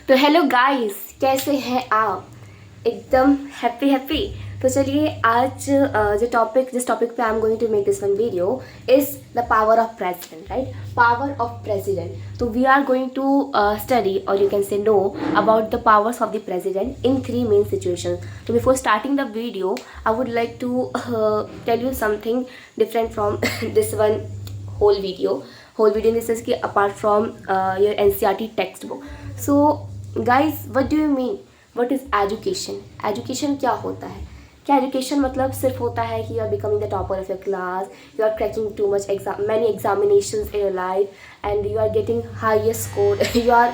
तो hello guys, कैसे हैं आप? एकदम हैप्पी। तो चलिए आज जिस टॉपिक पे I am going to make this one video is the power of president, right? Power of president. तो we are going to study और you can say no about the powers of the president in three main situations. तो before starting the video I would like to tell you something different from this one whole video in this is ki apart from your NCERT textbook. So guys, what do you mean, what is education क्या होता है? क्या education मतलब सिर्फ होता है कि you are becoming the topper of your class, you are cracking too much many examinations in your life and you are getting highest score you are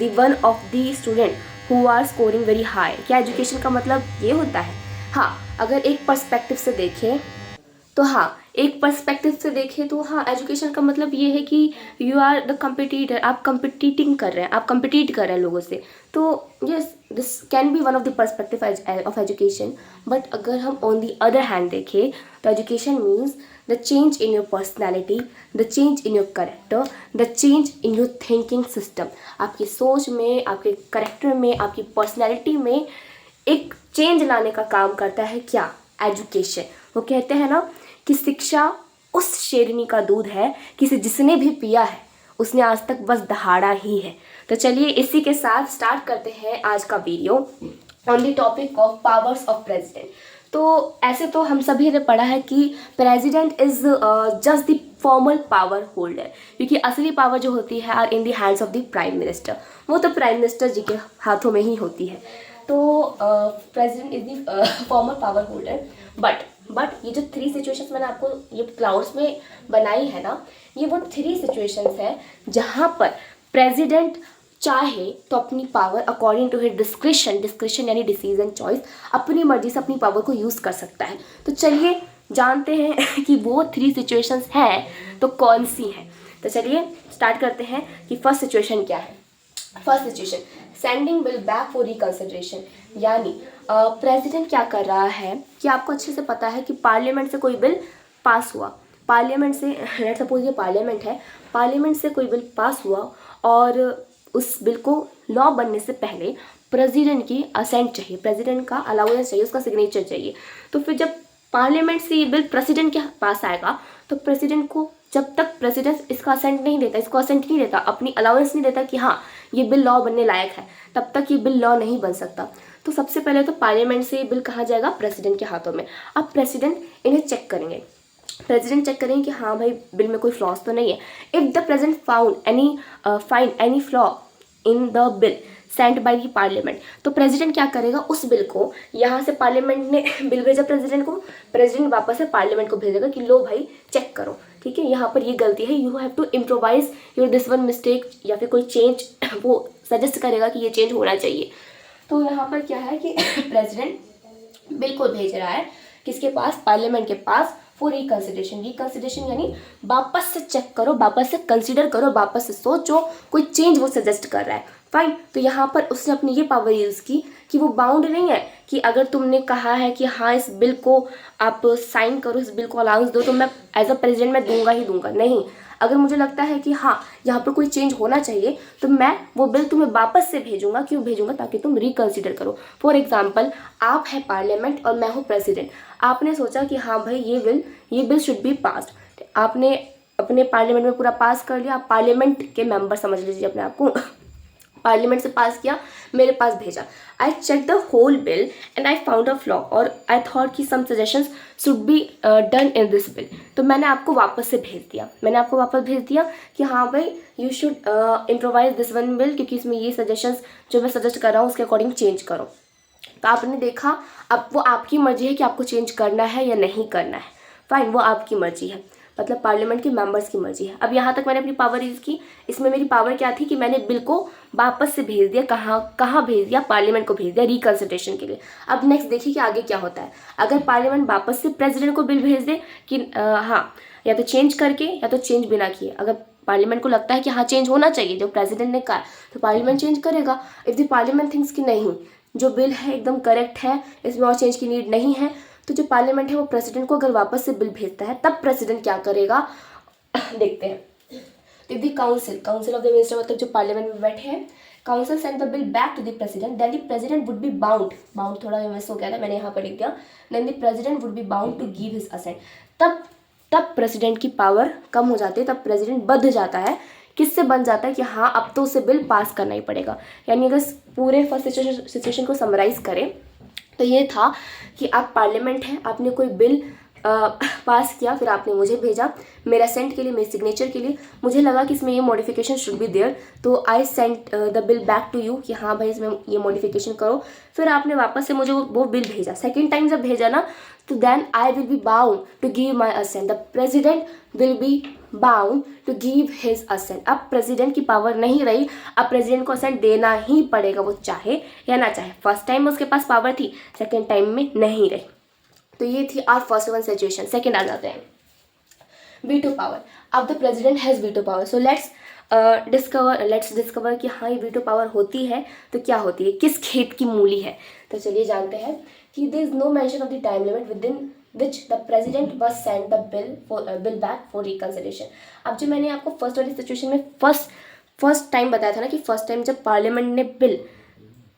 the one of the student who are scoring very high. क्या education का मतलब ये होता है? हाँ, अगर एक perspective से देखें तो हाँ, एजुकेशन का मतलब ये है कि यू आर द कम्पिटिटर, आप कम्पिटिटिंग कर रहे हैं, आप कम्पिटिट कर रहे हैं लोगों से. तो yes, this can be one of the perspective of education. But अगर हम ऑन द अदर हैंड देखें तो education means the change in your personality, the change in your character, the change in your thinking system. आपकी सोच में, आपके character में, आपकी पर्सनैलिटी में एक चेंज लाने का काम करता है क्या? एजुकेशन. वो कहते हैं ना कि शिक्षा उस शेरनी का दूध है कि जिसने भी पिया है उसने आज तक बस दहाड़ा ही है. तो चलिए इसी के साथ स्टार्ट करते हैं आज का video on the topic of powers of president. तो ऐसे तो हम सभी ने पढ़ा है कि president is just the formal power holder, क्योंकि असली पावर जो होती है are in the hands of the prime minister. वो तो प्राइम मिनिस्टर जी के हाथों में ही होती है. तो president is the formal power holder. But ये जो थ्री सिचुएशंस मैंने आपको ये क्लाउड्स में बनाई है ना, ये वो थ्री सिचुएशंस है जहाँ पर प्रेसिडेंट चाहे तो अपनी power according to his discretion यानी डिसीजन चॉइस, अपनी मर्जी से अपनी पावर को यूज़ कर सकता है. तो चलिए जानते हैं कि वो थ्री सिचुएशंस हैं तो कौन सी हैं. तो चलिए स्टार्ट करते हैं कि फर्स्ट सिचुएशन क्या है. First situation, sending bill back for reconsideration. यानी प्रेसिडेंट क्या कर रहा है कि आपको अच्छे से पता है कि पार्लियामेंट से कोई बिल पास हुआ, पार्लियामेंट से, लेट्स सपोज ये पार्लियामेंट है, पार्लियामेंट से कोई बिल पास हुआ और उस बिल को लॉ बनने से पहले प्रेसिडेंट की असेंट चाहिए, प्रेसिडेंट का अलाउंस चाहिए, उसका सिग्नेचर चाहिए. तो फिर जब पार्लियामेंट से ये बिल प्रेसिडेंट के पास आएगा तो प्रेसिडेंट को, जब तक प्रेसिडेंट इसका असेंट नहीं देता, इसको असेंट नहीं देता, अपनी अलाउंस नहीं देता कि हाँ ये बिल लॉ बनने लायक है, तब तक ये बिल लॉ नहीं बन सकता. तो सबसे पहले तो पार्लियामेंट से ये बिल कहाँ जाएगा? प्रेसिडेंट के हाथों में. अब प्रेसिडेंट इन्हें चेक करेंगे, प्रेसिडेंट चेक करेंगे कि हाँ भाई बिल में कोई फ्लॉज तो नहीं है. If the president find any flaw in the bill sent by the parliament, तो प्रेसिडेंट क्या करेगा? उस बिल को, यहाँ से पार्लियामेंट ने बिल भेजा प्रेसिडेंट को, प्रेसिडेंट वापस से पार्लियामेंट को भेजेगा कि लो भाई चेक करो, ठीक है, यहाँ पर ये गलती है, you have to improvise your this one mistake, या फिर कोई चेंज वो सजेस्ट करेगा कि ये चेंज होना चाहिए. तो यहाँ पर क्या है कि प्रेसिडेंट बिल को भेज रहा है किसके पास? पार्लियामेंट के पास फॉर रिकंसिडरेशन यानी वापस से चेक करो, वापस से कंसीडर करो, वापस से सोचो, कोई चेंज वो सजेस्ट कर रहा है. फाइन. तो यहाँ पर उसने अपनी ये पावर यूज़ की कि वो बाउंड नहीं है कि अगर तुमने कहा है कि हाँ इस बिल को आप साइन करो, इस बिल को अलाउंस दो, तो मैं एज अ प्रेसिडेंट मैं दूंगा ही दूंगा. नहीं, अगर मुझे लगता है कि हाँ यहाँ पर कोई चेंज होना चाहिए तो मैं वो बिल तुम्हें वापस से भेजूंगा. क्यों भेजूंगा? ताकि तुम रिकंसिडर करो. फॉर एग्जाम्पल, आप है पार्लियामेंट और मैं हूँ प्रेसिडेंट. आपने सोचा कि हाँ भाई ये बिल शुड बी पास्ड. आपने अपने पार्लियामेंट में पूरा पास कर लिया, आप पार्लियामेंट के मेंबर समझ लीजिए अपने आप को. पार्लियामेंट से पास किया, मेरे पास भेजा. I check the whole bill and I found a flaw और आई थॉट कि some suggestions should be done in this bill. तो मैंने आपको वापस से भेज दिया, कि हाँ भाई you should improvise this one bill, क्योंकि इसमें ये सजेशंस जो मैं सजेस्ट कर रहा हूँ उसके अकॉर्डिंग चेंज करो. तो आपने देखा, अब वो आपकी मर्जी है कि आपको चेंज करना है या नहीं करना है. फाइन, वो आपकी मर्जी है, मतलब पार्लियामेंट के मेंबर्स की मर्जी है. अब यहाँ तक मैंने अपनी पावर यूज़ की. इसमें मेरी पावर क्या थी कि मैंने बिल को वापस से भेज दिया. कहाँ भेज दिया? पार्लियामेंट को भेज दिया रिकंसिडरेशन के लिए. अब नेक्स्ट देखिए कि आगे क्या होता है. अगर पार्लियामेंट वापस से प्रेसिडेंट को बिल भेज दे कि हाँ या तो चेंज करके या तो चेंज बिना किए, अगर पार्लियामेंट को लगता है कि हाँ चेंज होना चाहिए जो प्रेसिडेंट ने कहा, तो पार्लियामेंट चेंज करेगा. इफ़ द पार्लियामेंट थिंक्स कि नहीं, जो बिल है एकदम करेक्ट है, इसमें और चेंज की नीड नहीं है, तो जो पार्लियामेंट है वो प्रेसिडेंट को अगर वापस से बिल भेजता है, तब प्रेसिडेंट क्या करेगा देखते हैं. If the council of the minister, मतलब जो पार्लियामेंट में बैठे हैं, council send the bill back to the president, then the president would be bound, bound थोड़ा मिस हो गया था, मैंने यहाँ पर लिख दिया, then the president would be bound to give his assent. तब प्रेसिडेंट की पावर कम हो जाती है, तब प्रेसिडेंट बंध जाता है। किससे बन जाता है कि हाँ अब तो उसे बिल पास करना ही पड़ेगा। यानी अगर पूरे फर्स्ट सिचुएशन को समराइज करें तो ये था कि आप पार्लियामेंट है, आपने कोई बिल पास किया, फिर आपने मुझे भेजा मेरे असेंट के लिए, मेरे सिग्नेचर के लिए। मुझे लगा कि इसमें ये मॉडिफिकेशन शुड बी देयर, तो I sent the bill back to you कि हाँ भाई इसमें ये मॉडिफिकेशन करो। फिर आपने वापस से मुझे वो बिल भेजा। सेकेंड टाइम जब भेजा ना, तो then I will be bound to give my assent, the president will be bound to give his assent. अब प्रेसिडेंट की पावर नहीं रही, अब प्रेसिडेंट को असेंट देना ही पड़ेगा, वो चाहे या ना चाहे। फर्स्ट टाइम उसके पास पावर थी, सेकेंड टाइम में नहीं रही। तो ये थी our first one situation. Second आ जाते हैं वीटो पावर। अब the president has veto power, so let's discover कि हाँ ये वीटो पावर होती है तो क्या होती है, किस खेत की मूली है। तो चलिए जानते हैं कि there is no mention of the time limit within which the president must send the bill back for reconsideration. अब जो मैंने आपको फर्स्ट वाली सिचुएशन में फर्स्ट टाइम बताया था ना कि फर्स्ट टाइम जब पार्लियामेंट ने बिल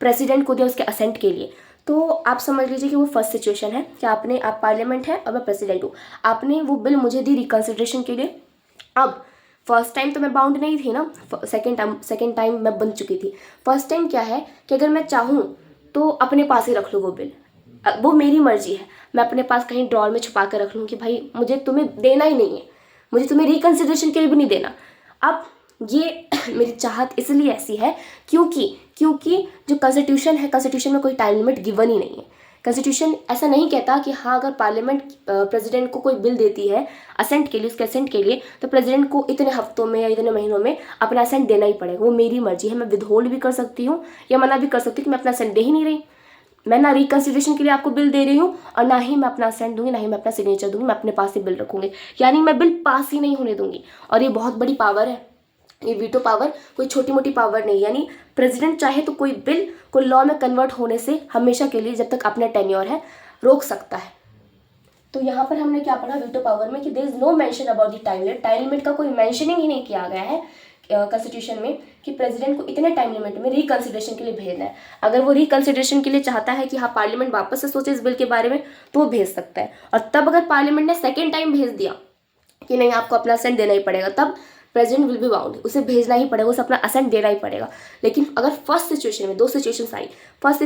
प्रेसिडेंट को दिया उसके असेंट के लिए, तो आप समझ लीजिए कि वो फर्स्ट सिचुएशन है कि आप पार्लियामेंट है और मैं प्रेसिडेंट हूँ, आपने वो बिल मुझे दी रिकंसिडरेशन के लिए। अब फर्स्ट टाइम तो मैं बाउंड नहीं थी ना, सेकेंड टाइम मैं बन चुकी थी। फर्स्ट टाइम क्या है कि अगर मैं चाहूँ तो अपने पास ही रख लूँ वो बिल, वो मेरी मर्जी है। मैं अपने पास कहीं ड्रॉर में छुपा कर रख लूँ कि भाई मुझे तुम्हें देना ही नहीं है, मुझे तुम्हें रिकंसिडरेशन के लिए भी नहीं देना। अब ये मेरी चाहत इसलिए ऐसी है क्योंकि जो कॉन्स्टिट्यूशन है, कॉन्स्टिट्यूशन में कोई टाइम लिमिट गिवन ही नहीं है। कॉन्स्टिट्यूशन ऐसा नहीं कहता कि हाँ अगर पार्लियामेंट प्रेसिडेंट को कोई बिल देती है असेंट के लिए, उसके असेंट के लिए, तो प्रेसिडेंट को इतने हफ्तों में या इतने महीनों में अपना असेंट देना ही पड़ेगा। वो मेरी मर्जी है, मैं विदहोल्ड भी कर सकती हूँ या मना भी कर सकती हूँ कि मैं अपना असेंट दे ही नहीं रही। मैं ना रिकंसिडरेशन के लिए आपको बिल दे रही हूँ और ना ही मैं अपना असेंट दूंगी, ना ही मैं अपना सिग्नेचर दूंगी, मैं अपने पास ही बिल रखूंगी, यानी मैं बिल पास ही नहीं होने दूंगी। और ये बहुत बड़ी पावर है, ये वीटो पावर कोई छोटी मोटी पावर नहीं। यानी प्रेसिडेंट चाहे तो कोई बिल को लॉ में कन्वर्ट होने से हमेशा के लिए, जब तक अपना टेन्योर है, रोक सकता है। तो यहाँ पर हमने क्या पढ़ा वीटो पावर में कि there is no mention about the time limit. Time limit का कोई मेंशनिंग ही नहीं किया गया है कॉन्स्टिट्यूशन में कि प्रेसिडेंट को इतने टाइम लिमिट में रिकंसिडरेशन के लिए भेजना है। अगर वो रिकंसिडरेशन के लिए चाहता है कि हाँ पार्लियामेंट वापस से सोचे इस बिल के बारे में, तो वो भेज सकता है। और तब अगर पार्लियामेंट ने सेकेंड टाइम भेज दिया कि नहीं आपको अपना असेंट देना ही पड़ेगा, तब प्रेसिडेंट विल बी बाउंड, उसे भेजना ही पड़ेगा, उसे अपना असेंट देना ही पड़ेगा। लेकिन अगर फर्स्ट सिचुएशन में, दो सिचुएशंस आई, फर्स्ट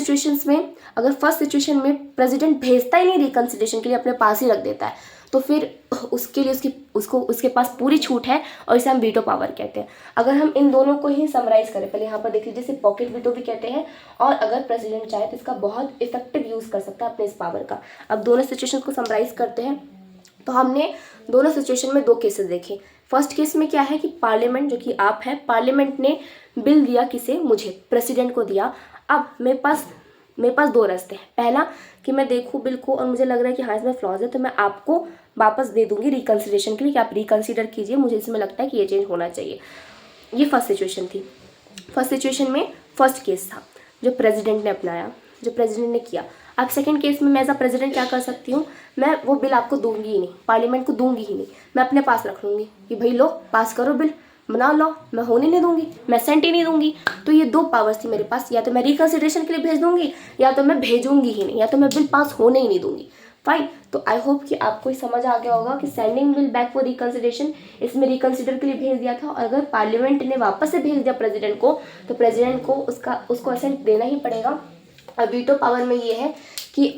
सिचुएशन में प्रेसिडेंट भेजता ही नहीं रिकंसिडरेशन के लिए, अपने पास ही रख देता है, तो फिर उसके लिए उसके पास पूरी छूट है और इसे हम वीटो पावर कहते हैं। अगर हम इन दोनों को ही समराइज करें, पहले यहाँ पर देख लीजिए, इसे पॉकेट वीटो भी कहते हैं, और अगर प्रेसिडेंट चाहे तो इसका बहुत इफेक्टिव यूज़ कर सकता है अपने इस पावर का। अब दोनों सिचुएशन को समराइज करते हैं। तो हमने दोनों सिचुएशन में दो केसेस देखे। फर्स्ट केस में क्या है कि पार्लियामेंट, जो कि आप है, पार्लियामेंट ने बिल दिया, किसे, मुझे, प्रेसिडेंट को दिया। अब मेरे पास दो रास्ते हैं। पहला कि मैं देखूँ बिल को और मुझे लग रहा है कि हाँ इसमें फ्लॉज है, तो मैं आपको वापस दे दूंगी रिकंसिडरेशन के लिए कि आप रिकंसिडर कीजिए, मुझे इसमें लगता है कि ये चेंज होना चाहिए। ये फर्स्ट सिचुएशन थी। फर्स्ट सिचुएशन में फर्स्ट केस था जो प्रेसिडेंट ने अपनाया, जो प्रेसिडेंट ने किया। अब सेकंड केस में मैं एज अ प्रेसिडेंट क्या कर सकती हूँ, मैं वो बिल आपको दूंगी ही नहीं, पार्लियामेंट को दूंगी ही नहीं, मैं अपने पास रख लूँगी कि भाई लो पास करो बिल, बना लो, मैं होने नहीं दूंगी, मैं सेंट ही नहीं दूंगी। तो ये दो पावर्स थी मेरे पास, या तो मैं रिकंसिडरेशन के लिए भेज दूंगी या तो मैं भेजूंगी ही नहीं, या तो मैं बिल पास होने ही नहीं दूंगी। फाइन। तो आई होप कि आपको समझ आ गया होगा कि sending bill back for reconsideration, इसमें रिकंसिडर के लिए भेज दिया था, और अगर पार्लियामेंट ने वापस से भेज दिया प्रेसिडेंट को, तो प्रेसिडेंट को उसको असेंट देना ही पड़ेगा। और वीटो पावर में ये है कि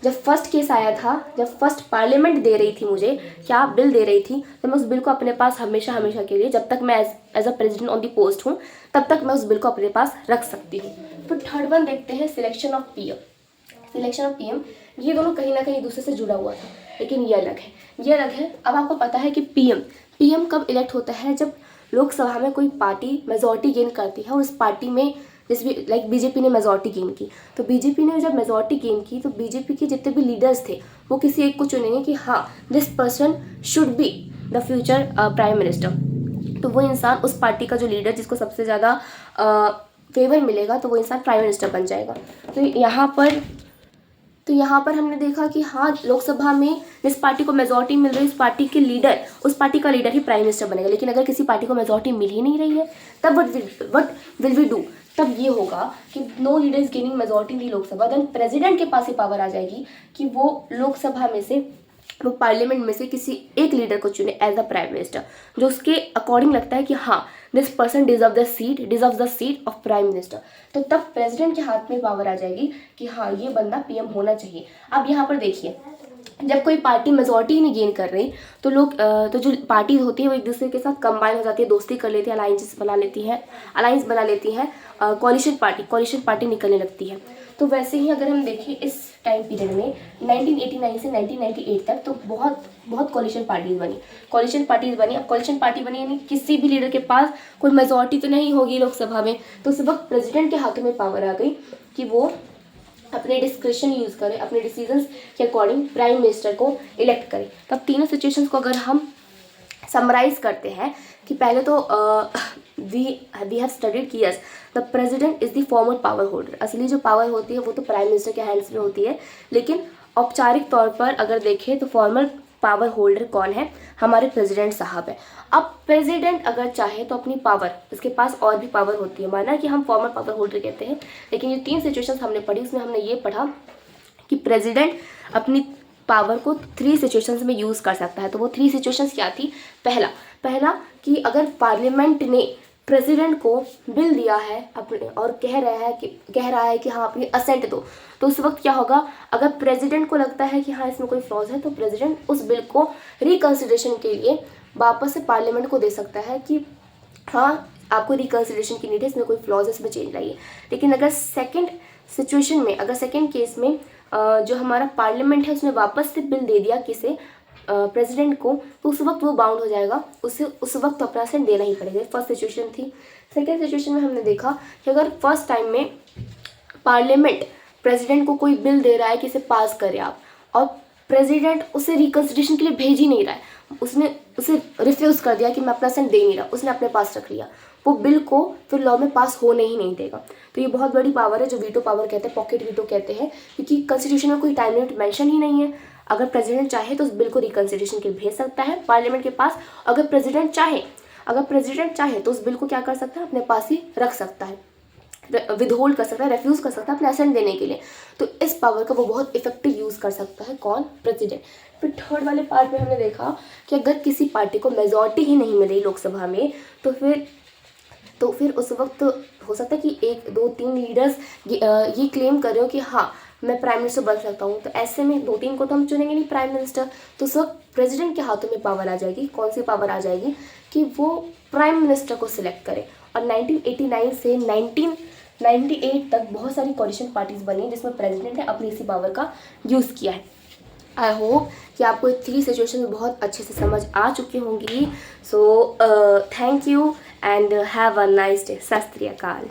जब फर्स्ट केस आया था, जब फर्स्ट पार्लियामेंट दे रही थी मुझे, क्या बिल दे रही थी, तो मैं उस बिल को अपने पास हमेशा के लिए, जब तक मैं as a president on the post हूँ, तब तक मैं उस बिल को अपने पास रख सकती हूँ। तो थर्ड वन देखते हैं, selection of PM. Selection of PM, ये दोनों कहीं ना कहीं दूसरे से जुड़ा हुआ था, लेकिन ये अलग है। अब आपको पता है कि पीएम कब इलेक्ट होता है, जब लोकसभा में कोई पार्टी मेजॉरिटी गेन करती है और उस पार्टी में, जैसे लाइक बीजेपी ने मेजॉरिटी गेन की, तो बीजेपी ने जब मेजॉरिटी गेन की तो बीजेपी के जितने भी लीडर्स थे वो किसी एक को चुनेंगे कि हाँ this person should be the future prime minister. तो वो इंसान, उस पार्टी का जो लीडर जिसको सबसे ज़्यादा फेवर मिलेगा, तो वो इंसान प्राइम मिनिस्टर बन जाएगा। तो यहाँ पर हमने देखा कि हाँ लोकसभा में जिस पार्टी को मेजॉरिटी मिल रही है, उस पार्टी का लीडर ही प्राइम मिनिस्टर बनेगा। लेकिन अगर किसी पार्टी को मेजॉरिटी मिल ही नहीं रही है, तब व्हाट विल वी डू, तब ये होगा कि no leader is gaining majority in the Lok Sabha, then president के पास ये पावर आ जाएगी कि वो लोकसभा में से, वो पार्लियामेंट में से किसी एक लीडर को चुने एज अ प्राइम मिनिस्टर, जो उसके अकॉर्डिंग लगता है कि हाँ this person deserve the seat of prime minister. तो तब प्रेसिडेंट के हाथ में पावर आ जाएगी कि हाँ ये बंदा पीएम होना चाहिए। अब यहाँ पर देखिए, जब कोई पार्टी मेजॉरिटी नहीं गेन कर रही तो लोग तो जो पार्टीज होती है वो एक दूसरे के साथ कंबाइन हो जाती है, दोस्ती कर लेती है, अलायंस बना लेती है, कोलिशन पार्टी निकलने लगती है। तो वैसे ही अगर हम देखें इस टाइम पीरियड में 1989 से 1998 तक तो बहुत कोलिशन पार्टीज बनी। अब कोलिशन पार्टी बनी यानी किसी भी लीडर के पास कोई मेजॉरिटी तो नहीं होगी लोकसभा में, तो उस वक्त प्रेसिडेंट के हाथों में पावर आ गई कि वो अपने डिस्क्रिप्शन यूज़ करें, अपने डिसीजंस के अकॉर्डिंग प्राइम मिनिस्टर को इलेक्ट करें। तब तीनों सिचुएशंस को अगर हम समराइज करते हैं कि पहले तो वी हैव स्टडीड कि yes the president is the formal power holder. असली जो पावर होती है वो तो प्राइम मिनिस्टर के हैंड्स में होती है, लेकिन औपचारिक तौर पर अगर देखें तो फॉर्मल पावर होल्डर कौन है, हमारे प्रेसिडेंट साहब है। अब प्रेसिडेंट अगर चाहे तो अपनी पावर, उसके पास और भी पावर होती है, माना कि हम फॉर्मल पावर होल्डर कहते हैं, लेकिन ये 3 सिचुएशंस हमने पढ़ी उसमें हमने ये पढ़ा कि प्रेसिडेंट अपनी पावर को 3 सिचुएशंस में यूज़ कर सकता है। तो वो 3 सिचुएशंस क्या थी? पहला कि अगर पार्लियामेंट ने प्रेसिडेंट को बिल दिया है अपने और कह रहा है कि हाँ अपनी असेंट दो, तो उस वक्त क्या होगा, अगर प्रेसिडेंट को लगता है कि हाँ इसमें कोई फ्लॉज है तो प्रेसिडेंट उस बिल को रिकंसिडरेशन के लिए वापस से पार्लियामेंट को दे सकता है कि हाँ आपको रिकंसिडरेशन की नीड है, इसमें कोई फ्लॉज है, इसमें चेंज लाइए। लेकिन अगर सेकेंड केस में जो हमारा पार्लियामेंट है उसने वापस से बिल दे दिया किसे, प्रेसिडेंट को, तो उस वक्त वो बाउंड हो जाएगा, उस वक्त तो अपना असेंट देना ही पड़ेगा। फर्स्ट सिचुएशन थी। सेकेंड सिचुएशन में हमने देखा कि अगर फर्स्ट टाइम में पार्लियामेंट प्रेसिडेंट को कोई बिल दे रहा है कि इसे पास करें आप, और प्रेसिडेंट उसे रिकंसिडरेशन के लिए भेज ही नहीं रहा है, उसने उसे रिफ्यूज़ कर दिया कि मैं अपना असेंट दे नहीं रहा, उसने अपने पास रख लिया, वो बिल को फिर लॉ में पास होने ही नहीं देगा। तो ये बहुत बड़ी पावर है जो वीटो पावर कहते हैं, पॉकेट वीटो कहते हैं, क्योंकि कॉन्स्टिट्यूशन में कोई टाइम लिमिट मेंशन ही नहीं है। अगर प्रेसिडेंट चाहे तो उस बिल को रिकंसिडरेशन के लिए भेज सकता है पार्लियामेंट के पास। अगर प्रेसिडेंट चाहे तो उस बिल को क्या कर सकता है, अपने पास ही रख सकता है, विदहोल्ड कर सकता है, रेफ्यूज़ कर सकता है अपने असेंट देने के लिए। तो इस पावर का वो बहुत इफेक्टिव यूज़ कर सकता है, कौन? प्रेसिडेंट। फिर थर्ड वाले पार्ट में हमने देखा कि अगर किसी पार्टी को मेजॉरिटी ही नहीं मिल रही लोकसभा में तो फिर उस वक्त हो सकता है कि 1, 2, 3 लीडर्स ये क्लेम कर रहे हो कि हाँ मैं प्राइम मिनिस्टर बन सकता हूँ, तो ऐसे में 2-3 को तो हम चुनेंगे नहीं प्राइम मिनिस्टर। तो उस वक्त प्रेसिडेंट के हाथों में पावर आ जाएगी। कौन सी पावर आ जाएगी? कि वो प्राइम मिनिस्टर को सिलेक्ट करे। और 1989 से 1998 तक बहुत सारी कोalition पार्टीज बनी जिसमें प्रेसिडेंट ने अपनी इसी पावर का यूज़ किया है। आई होप कि आपको 3 सिचुएशन बहुत अच्छे से समझ आ चुकी होंगी। So thank you and have a nice day. सत श्री अकाल।